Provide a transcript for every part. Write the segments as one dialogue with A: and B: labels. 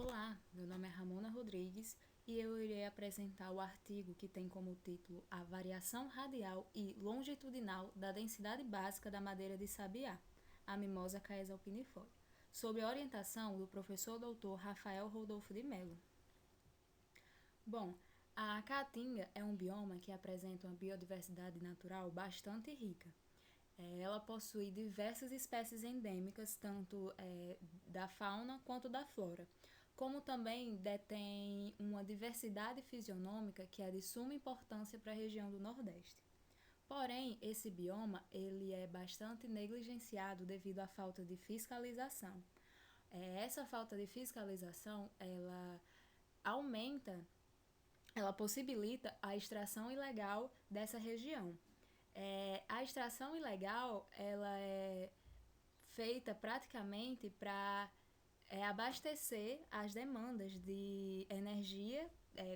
A: Olá, meu nome é Ramona Rodrigues e eu irei apresentar o artigo que tem como título A Variação Radial e Longitudinal da Densidade Básica da Madeira de Sabiá, a Mimosa Caesalpinifolia, sob a orientação do professor doutor Rafael Rodolfo de Mello. Bom, a Caatinga é um bioma que apresenta uma biodiversidade natural bastante rica. Ela possui diversas espécies endêmicas, tanto da fauna quanto da flora, como também detém uma diversidade fisionômica que é de suma importância para a região do Nordeste. Porém, esse bioma ele é bastante negligenciado devido à falta de fiscalização. Essa falta de fiscalização, aumenta, ela possibilita a extração ilegal dessa região. A extração ilegal ela é feita praticamente para abastecer as demandas de energia,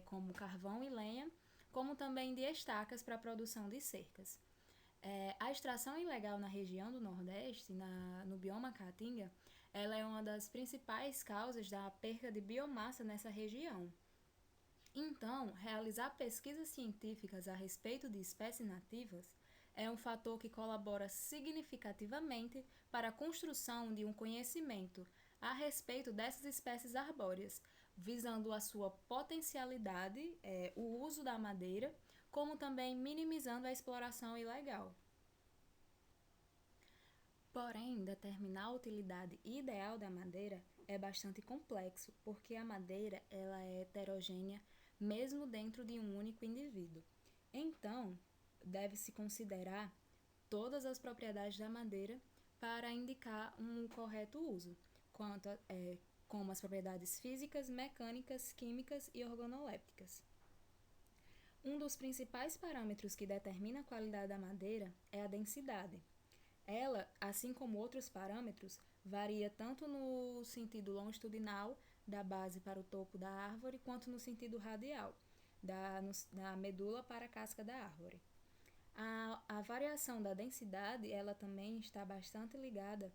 A: como carvão e lenha, como também de estacas para a produção de cercas. A extração ilegal na região do Nordeste, no bioma Caatinga, ela é uma das principais causas da perda de biomassa nessa região. Então, realizar pesquisas científicas a respeito de espécies nativas é um fator que colabora significativamente para a construção de um conhecimento a respeito dessas espécies arbóreas, visando a sua potencialidade, o uso da madeira, como também minimizando a exploração ilegal. Porém, determinar a utilidade ideal da madeira é bastante complexo, porque a madeira ela é heterogênea mesmo dentro de um único indivíduo. Então, deve-se considerar todas as propriedades da madeira para indicar um correto uso, como as propriedades físicas, mecânicas, químicas e organolépticas. Um dos principais parâmetros que determina a qualidade da madeira é a densidade. Ela, assim como outros parâmetros, varia tanto no sentido longitudinal, da base para o topo da árvore, quanto no sentido radial, da medula para a casca da árvore. A variação da densidade, ela também está bastante ligada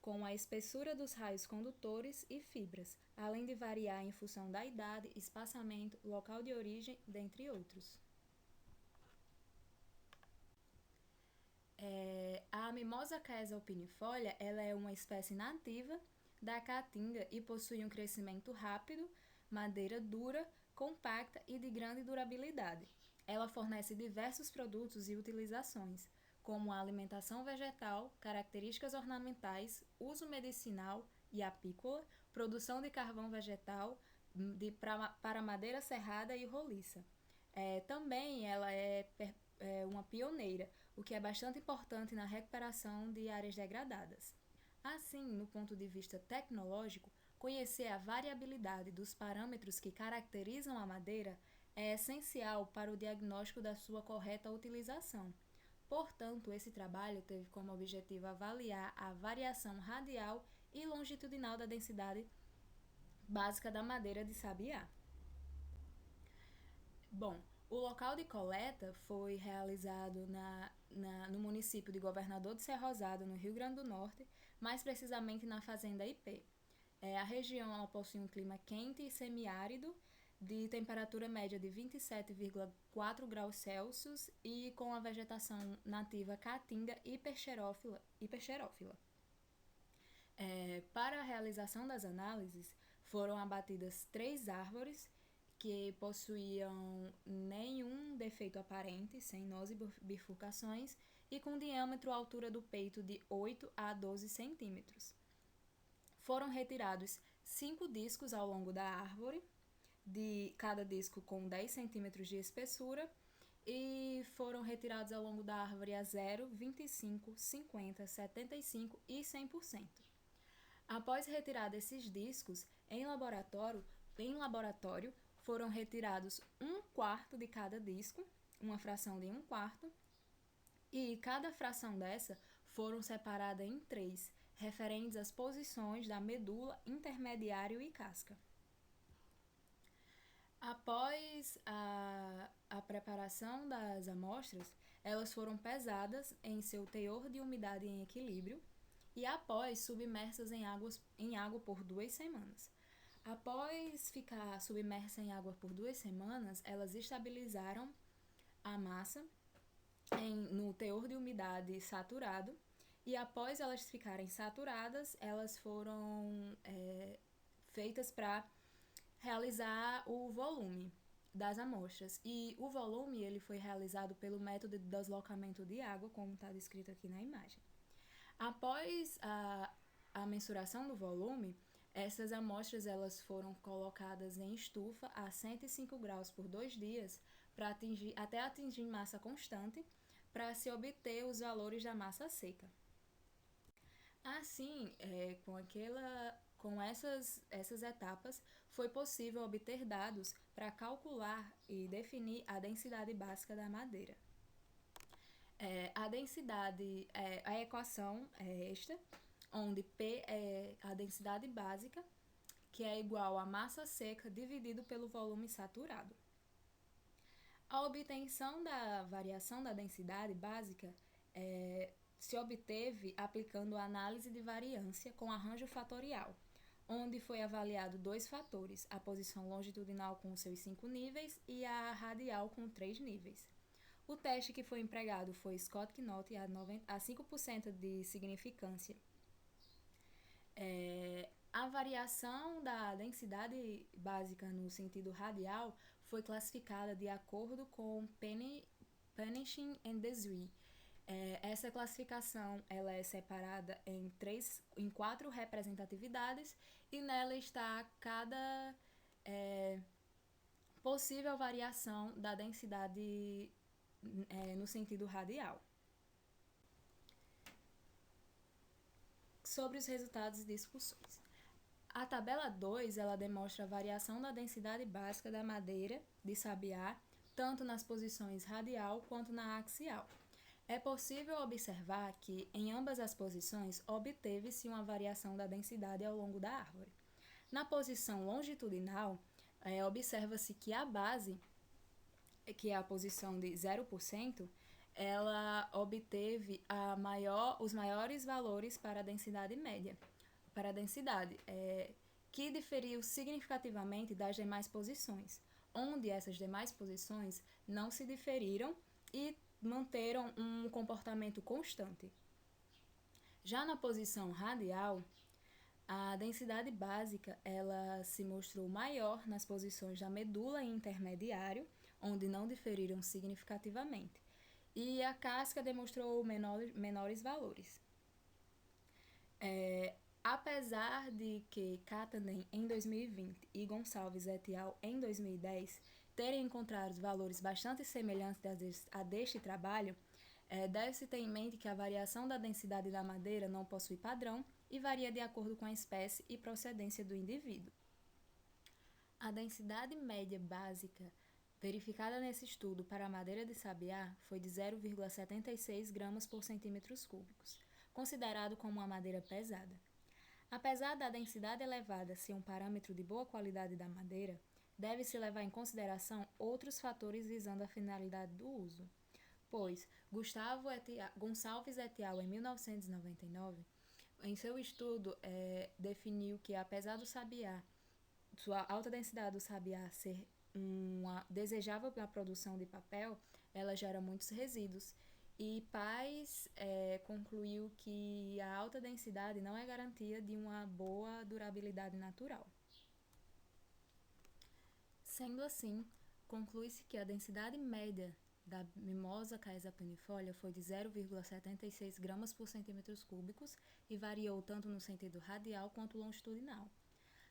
A: com a espessura dos raios condutores e fibras, além de variar em função da idade, espaçamento, local de origem, dentre outros. A Mimosa Caesalpinifolia ela é uma espécie nativa da Caatinga e possui um crescimento rápido, madeira dura, compacta e de grande durabilidade. Ela fornece diversos produtos e utilizações, como a alimentação vegetal, características ornamentais, uso medicinal e apícola, produção de carvão vegetal para madeira serrada e roliça. Também ela é uma pioneira, o que é bastante importante na recuperação de áreas degradadas. Assim, no ponto de vista tecnológico, conhecer a variabilidade dos parâmetros que caracterizam a madeira é essencial para o diagnóstico da sua correta utilização. Portanto, esse trabalho teve como objetivo avaliar a variação radial e longitudinal da densidade básica da madeira de sabiá. Bom, o local de coleta foi realizado no município de Governador de Cerrosado, no Rio Grande do Norte, mais precisamente na Fazenda IP. A região ela possui um clima quente e semiárido, de temperatura média de 27,4 graus Celsius e com a vegetação nativa caatinga e hiperxerófila. Para a realização das análises, foram abatidas 3 árvores que possuíam nenhum defeito aparente, sem nós e bifurcações, e com diâmetro à altura do peito de 8 a 12 centímetros. Foram retirados 5 discos ao longo da árvore, de cada disco com 10 centímetros de espessura, e foram retirados ao longo da árvore a 0, 25, 50, 75 e 100%. Após retirada esses discos, em laboratório foram retirados 1/4 de cada disco, uma fração de 1/4, e cada fração dessa foram separada em 3, referentes às posições da medula, intermediário e casca. Após a preparação das amostras, elas foram pesadas em seu teor de umidade em equilíbrio e após submersas em água por 2 semanas. Após ficar submersa em água por 2 semanas, elas estabilizaram a massa no teor de umidade saturado, e após elas ficarem saturadas, elas foram feitas para realizar o volume das amostras. E o volume ele foi realizado pelo método de deslocamento de água, como está descrito aqui na imagem. Após a mensuração do volume, essas amostras elas foram colocadas em estufa a 105 graus por 2 dias até atingir massa constante, para se obter os valores da massa seca. Assim, com essas etapas, foi possível obter dados para calcular e definir a densidade básica da madeira. A equação é esta, onde P é a densidade básica, que é igual a massa seca dividido pelo volume saturado. A obtenção da variação da densidade básica se obteve aplicando a análise de variância com arranjo fatorial, onde foi avaliado 2 fatores, a posição longitudinal com seus 5 níveis e a radial com 3 níveis. O teste que foi empregado foi Scott-Knott a 5% de significância. A variação da densidade básica no sentido radial foi classificada de acordo com Penichen and Desree. Essa classificação ela é separada em 4 representatividades, e nela está cada possível variação da densidade no sentido radial. Sobre os resultados e discussões. A tabela 2 ela demonstra a variação da densidade básica da madeira de sabiá, tanto nas posições radial quanto na axial. É possível observar que, em ambas as posições, obteve-se uma variação da densidade ao longo da árvore. Na posição longitudinal, observa-se que a base, que é a posição de 0%, ela obteve os maiores valores para a densidade média, que diferiu significativamente das demais posições, onde essas demais posições não se diferiram e manteram um comportamento constante. Já na posição radial, a densidade básica ela se mostrou maior nas posições da medula e intermediário, onde não diferiram significativamente, e a casca demonstrou menores valores. Apesar de que Katanen em 2020 e Gonçalves et al. Em 2010 terem encontrado valores bastante semelhantes a deste trabalho, deve-se ter em mente que a variação da densidade da madeira não possui padrão e varia de acordo com a espécie e procedência do indivíduo. A densidade média básica verificada nesse estudo para a madeira de sabiá foi de 0,76 gramas por centímetros cúbicos, considerado como uma madeira pesada. Apesar da densidade elevada ser um parâmetro de boa qualidade da madeira, deve-se levar em consideração outros fatores visando a finalidade do uso, pois Gonçalves et al. Em 1999, em seu estudo, definiu que, apesar do sabiá, sua alta densidade do sabiá ser desejável para a produção de papel, ela gera muitos resíduos. E Pais concluiu que a alta densidade não é garantia de uma boa durabilidade natural. Sendo assim, conclui-se que a densidade média da Mimosa caesaplanifolia foi de 0,76 gramas por centímetros cúbicos e variou tanto no sentido radial quanto longitudinal.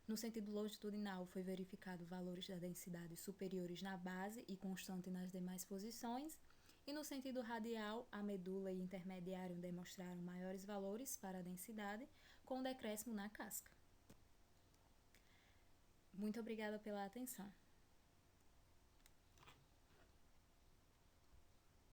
A: No sentido longitudinal, foi verificado valores da densidade superiores na base e constante nas demais posições, e no sentido radial, a medula e intermediário demonstraram maiores valores para a densidade, com decréscimo na casca. Muito obrigada pela atenção.